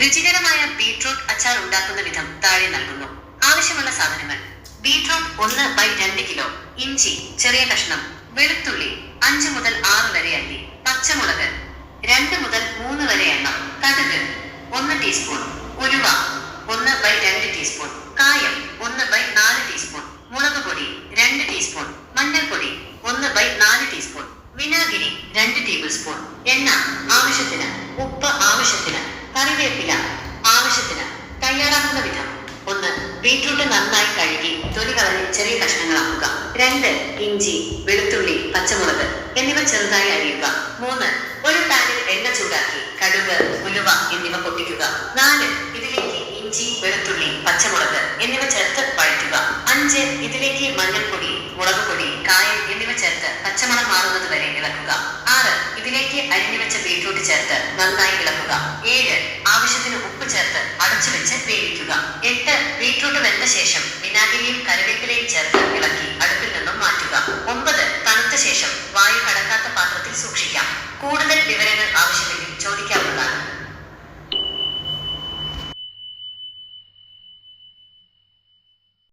രുചികരമായ ബീട്രൂട്ട് അച്ചാർ ഉണ്ടാക്കുന്ന വിധം താഴെ നൽകുന്നു. ആവശ്യമുള്ള സാധനങ്ങൾ: ബീട്രൂട്ട് 1/2 കിലോ, ഇഞ്ചി ചെറിയ കഷ്ണം, വെളുത്തുള്ളി 5 മുതൽ 6 വരെ അല്ലി, പച്ചമുളക് 2 മുതൽ 3 വരെ എണ്ണം, കടുക് 1 ടീസ്പൂൺ, ഉലുവ 1/2 ടീസ്പൂൺ, കായം 1/4 ടീസ്പൂൺ, മുളക് പൊടി 2 ടീസ്പൂൺ, മഞ്ഞൾപ്പൊടി 1/4 ടീസ്പൂൺ, വിനാഗിരി 2 ടേബിൾ സ്പൂൺ, എണ്ണ ആവശ്യത്തിന്, ഉപ്പ് ആവശ്യത്തിന്, കറിവേപ്പില ആവശ്യത്തിന്. തയ്യാറാക്കുന്ന വിധം: 1. ബീട്രൂട്ട് നന്നായി കഴുകി തൊലി കളഞ്ഞ് ചെറിയ കഷ്ണങ്ങളാക്കുക. 2. ഇഞ്ചി, വെളുത്തുള്ളി, പച്ചമുളക് എന്നിവ ചെറുതായി അരിയുക. 3. ഒരു പാനിൽ എണ്ണ ചൂടാക്കി കടുക്, ഉലുവ എന്നിവ പൊട്ടിക്കുക. 4. ഇതിലേക്ക് ഇഞ്ചി, വെളുത്തുള്ളി, പച്ചമുളക് എന്നിവ ചേർത്ത് വഴറ്റുക. 5. ഇതിലേക്ക് മഞ്ഞൾപ്പൊടി, മുളക് പൊടി, കായം എന്നിവ ചേർത്ത് പച്ചമണം മാറുന്നത് വരെ ഇളക്കുക. 6. ഇതിലേക്ക് അരിഞ്ഞു വെച്ച ബീട്രൂട്ട് ചേർത്ത് നന്നായി ഇളക്കുക. 7. ആവശ്യത്തിന് ഉപ്പ് ചേർത്ത് അടച്ചു വെച്ച് വേവിക്കുക. 8. ബീട്രൂട്ട് വെന്ത ശേഷം വിനാഗിരിയും കറിവേപ്പിലയും ചേർത്ത് ഇളക്കി അടുപ്പിൽ നിന്നും മാറ്റുക. 9. തണുത്ത ശേഷം വായു കടക്കാത്ത പാത്രത്തിൽ സൂക്ഷിക്കാം. കൂടുതൽ വിവരങ്ങൾ ആവശ്യമെങ്കിൽ ചോദിക്കാവുന്നതാണ്.